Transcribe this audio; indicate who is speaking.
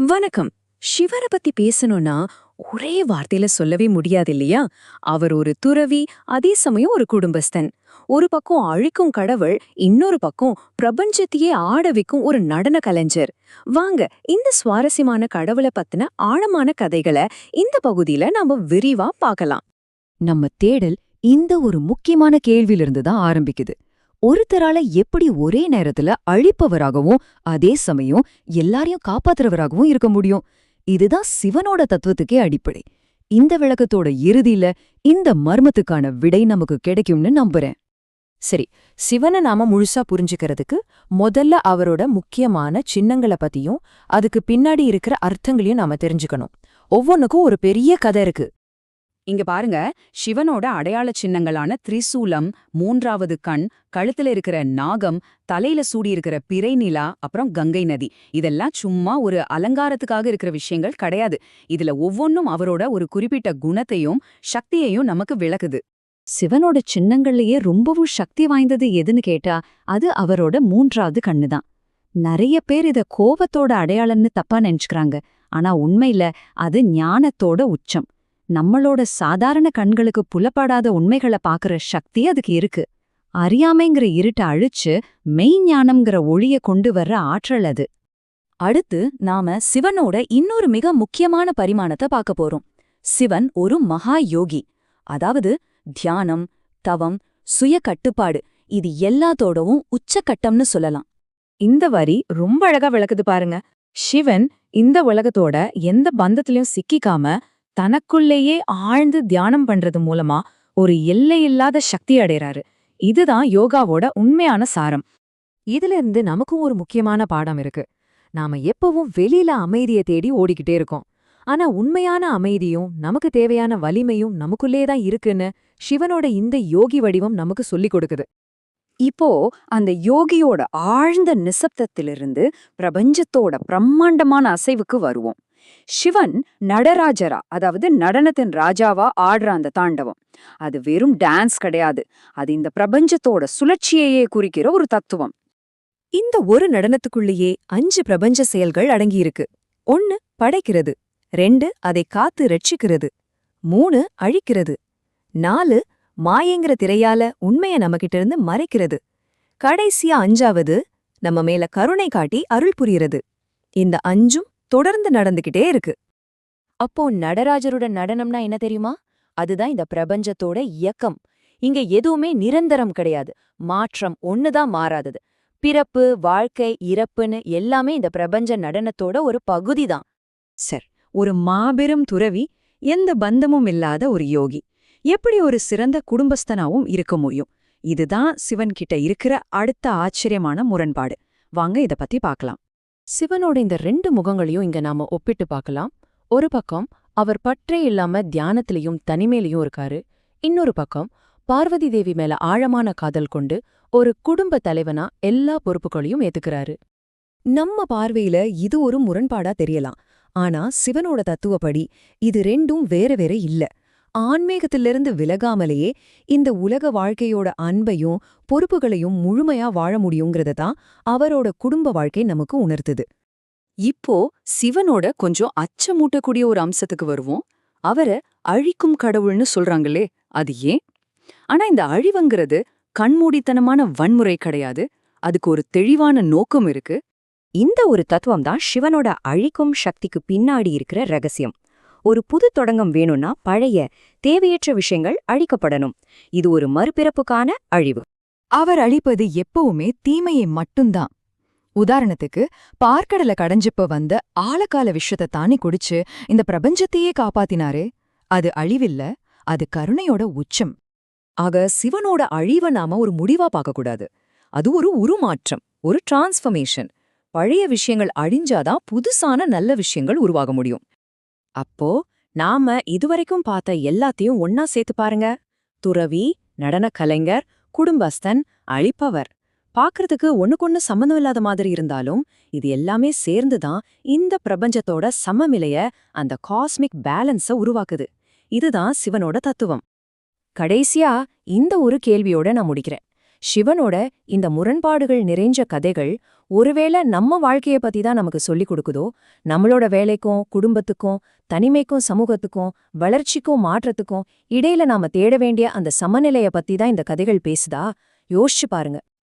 Speaker 1: வணக்கம். சிவனை பத்தி பேசணும்னா ஒரே வார்த்தையில சொல்லவே முடியாது இல்லையா? அவர் ஒரு துறவி, அதே சமயம் ஒரு குடும்பஸ்தன். ஒரு பக்கம் அழிக்கும் கடவுள், இன்னொரு பக்கம் பிரபஞ்சத்தையே ஆட வைக்கும் ஒரு நடன கலைஞர். வாங்க, இந்த சுவாரஸ்யமான கடவுளை பத்தின ஆழமான கதைகளை இந்த பகுதியில நாம விரிவா பார்க்கலாம்.
Speaker 2: நம்ம தேடல் இந்த ஒரு முக்கியமான கேள்வியிலிருந்து தான் ஆரம்பிக்குது. ஒருத்தரால எப்படி ஒரே நேரத்துல அழிப்பவராகவும் அதே சமயம் எல்லாரையும் காப்பாத்துறவராகவும் இருக்க முடியும்? இதுதான் சிவனோட தத்துவத்துக்கே அடிப்படை. இந்த விளக்கத்தோட இறுதியில இந்த மர்மத்துக்கான விடை நமக்கு கிடைக்கும்னு நம்புறேன்.
Speaker 3: சரி, சிவனை நாம முழுசா புரிஞ்சுக்கிறதுக்கு முதல்ல அவரோட முக்கியமான சின்னங்களை பத்தியும் அதுக்கு பின்னாடி இருக்கிற அர்த்தங்களையும் நாம தெரிஞ்சுக்கணும். ஒவ்வொன்னுக்கும் ஒரு பெரிய கதை இருக்கு.
Speaker 1: இங்க பாருங்க, சிவனோட அடையாள சின்னங்களான திரிசூலம், மூன்றாவது கண், கழுத்துல இருக்கிற நாகம், தலையில சூடி இருக்கிற பிறை நிலா, அப்புறம் கங்கை நதி, இதெல்லாம் சும்மா ஒரு அலங்காரத்துக்காக இருக்கிற விஷயங்கள் கிடையாது. இதுல ஒவ்வொன்னும் அவரோட ஒரு குறிப்பிட்ட குணத்தையும் சக்தியையும் நமக்கு விளக்குது.
Speaker 2: சிவனோட சின்னங்கள்லயே ரொம்பவும் சக்தி வாய்ந்தது எதுன்னு கேட்டா அது அவரோட மூன்றாவது கண்ணுதான். நிறைய பேர் இத கோபத்தோட அடையாளம்னு தப்பா நினைச்சுக்கிறாங்க. ஆனா உண்மையில அது ஞானத்தோட உச்சம். நம்மளோட சாதாரண கண்களுக்கு புலப்படாத உண்மைகளை பாக்குற சக்தி அதுக்கு இருக்கு. அறியாமைங்கிற இருட்ட அழிச்சு மெய்ஞானம்ங்கிற ஒளிய கொண்டு வர்ற ஆற்றல் அது.
Speaker 3: அடுத்து நாம சிவனோட இன்னொரு மிக முக்கியமான பரிமாணத்தை பார்க்க போறோம். சிவன் ஒரு மகா யோகி. அதாவது தியானம், தவம், சுய கட்டுப்பாடு, இது எல்லாத்தோடவும் உச்சக்கட்டம்னு சொல்லலாம்.
Speaker 1: இந்த வரி ரொம்ப அழகா விளக்குது பாருங்க. சிவன் இந்த உலகத்தோட எந்த பந்தத்திலையும் சிக்கிக்காம தனக்குள்ளேயே ஆழ்ந்து தியானம் பண்றது மூலமா ஒரு எல்லையில்லாத சக்தி அடைறாரு. இதுதான் யோகாவோட உண்மையான சாரம்.
Speaker 2: இதுல இருந்து நமக்கும் ஒரு முக்கியமான பாடம் இருக்கு. நாம எப்பவும் வெளியில அமைதியை தேடி ஓடிக்கிட்டே இருக்கோம். ஆனா உண்மையான அமைதியும் நமக்கு தேவையான வலிமையும் நமக்குள்ளேதான் இருக்குன்னு சிவனோட இந்த யோகி வடிவம் நமக்கு சொல்லிக் கொடுக்குது.
Speaker 1: இப்போ அந்த யோகியோட ஆழ்ந்த நிசப்தத்திலிருந்து பிரபஞ்சத்தோட பிரம்மாண்டமான அசைவுக்கு வருவோம். சிவன் நடராஜரா, அதாவது நடனத்தின் ராஜாவா ஆடுற அந்த தாண்டவம், அது வெறும் டான்ஸ் கிடையாது. அது இந்த பிரபஞ்சத்தோட சுழற்சியையே குறிக்கிற ஒரு தத்துவம்.
Speaker 3: இந்த ஒரு நடனத்துக்குள்ளேயே 5 பிரபஞ்ச செயல்கள் அடங்கியிருக்கு. 1 படைக்கிறது, 2 அதை காத்து ரட்சிக்கிறது, 3 அழிக்கிறது, 4 மாயங்கிற திரையால உண்மைய நம்மகிட்ட இருந்து மறைக்கிறது, கடைசியா 5வது நம்ம மேல கருணை காட்டி அருள் புரிகிறது. இந்த 5ம் தொடர்ந்து நடந்துகிட்டே இருக்கு. அப்போ நடராஜரோட நடனம்னா என்ன தெரியுமா? அதுதான் இந்த பிரபஞ்சத்தோட இயக்கம். இங்க எதுவுமே நிரந்தரம் கிடையாது. மாற்றம் ஒண்ணுதான் மாறாதது. பிறப்பு, வாழ்க்கை, இறப்புன்னு எல்லாமே இந்த பிரபஞ்ச நடனத்தோட ஒரு பகுதிதான்.
Speaker 1: சர், ஒரு மாபெரும் துறவி, எந்த பந்தமும் இல்லாத ஒரு யோகி எப்படி ஒரு சிறந்த குடும்பஸ்தனாவும் இருக்க முடியும்? இதுதான் சிவன் கிட்ட இருக்கிற அடுத்த ஆச்சரியமான முரண்பாடு. வாங்க இத பத்தி பார்க்கலாம்.
Speaker 3: சிவனோட இந்த 2 முகங்களையும் இங்க நாம ஒப்பிட்டு பார்க்கலாம். ஒரு பக்கம் அவர் பற்றே இல்லாம தியானத்திலையும் தனிமையிலையும் இருக்காரு. இன்னொரு பக்கம் பார்வதி தேவி மேல ஆழமான காதல் கொண்டு ஒரு குடும்ப தலைவனா எல்லா பொறுப்புகளையும் ஏத்துக்கிறாரு. நம்ம பார்வையில இது ஒரு முரண்பாடா தெரியலாம். ஆனா சிவனோட தத்துவப்படி இது 2ம் வேற வேற இல்ல. ஆன்மீகத்திலிருந்து விலகாமலேயே இந்த உலக வாழ்க்கையோட அன்பையும் பொறுப்புகளையும் முழுமையா வாழ முடியுங்கிறத தான் அவரோட குடும்ப வாழ்க்கை நமக்கு உணர்த்துது.
Speaker 1: இப்போ சிவனோட கொஞ்சம் அச்சமூட்டக்கூடிய ஒரு அம்சத்துக்கு வருவோம். அவரை அழிக்கும் கடவுள்னு சொல்றாங்களே, அது ஏன்? ஆனா இந்த அழிவுங்கிறது கண்மூடித்தனமான வன்முறை கிடையாது. அதுக்கு ஒரு தெளிவான நோக்கம் இருக்கு.
Speaker 2: இந்த ஒரு தத்துவம் தான் சிவனோட அழிக்கும் சக்திக்கு பின்னாடி இருக்கிற ரகசியம். ஒரு புது தொடங்கம் வேணும்னா பழைய தேவையற்ற விஷயங்கள் அழிக்கப்படணும். இது ஒரு மறுபிறப்புக்கான அழிவு.
Speaker 3: அவர் அழிப்பது எப்பவுமே தீமையை மட்டும்தான். உதாரணத்துக்கு பார்க்கடல கடைஞ்சப்ப வந்த ஆழக்கால விஷத்தை தானே குடிச்சு இந்த பிரபஞ்சத்தையே காப்பாத்தினாரே, அது அழிவில்ல, அது கருணையோட உச்சம்.
Speaker 1: ஆக சிவனோட அழிவை நாம ஒரு முடிவா பார்க்கக்கூடாது. அது ஒரு உருமாற்றம், ஒரு டிரான்ஸ்ஃபர்மேஷன். பழைய விஷயங்கள் அழிஞ்சாதான் புதுசான நல்ல விஷயங்கள் உருவாக முடியும். அப்போ நாம இதுவரைக்கும் பார்த்த எல்லாத்தையும் ஒன்னா சேர்த்து பாருங்க. துறவி, நடன கலைஞர், குடும்பஸ்தன், அழிப்பவர். பார்க்கறதுக்கு ஒண்ணுக்கொன்னு சம்மந்தம் இல்லாத மாதிரி இருந்தாலும் இது எல்லாமே சேர்ந்துதான் இந்த பிரபஞ்சத்தோட சமநிலைய, அந்த காஸ்மிக் பேலன்ஸ உருவாக்குது. இதுதான் சிவனோட தத்துவம். கடைசியா இந்த ஒரு கேள்வியோட நான் முடிக்கிறேன். சிவனோட இந்த முரண்பாடுகள் நிறைஞ்ச கதைகள்
Speaker 3: ஒருவேளை நம்ம வாழ்க்கைய பத்தி தான் நமக்கு சொல்லிக் கொடுக்குதோ, நம்மளோட வேலைக்கும் குடும்பத்துக்கும் தனிமைக்கும் சமூகத்துக்கும் வளர்ச்சிக்கும் மாற்றத்துக்கும் இடையில நாம தேட வேண்டிய அந்த சமநிலைய பத்தி தான் இந்த கதைகள் பேசுதா? யோசிச்சு பாருங்க.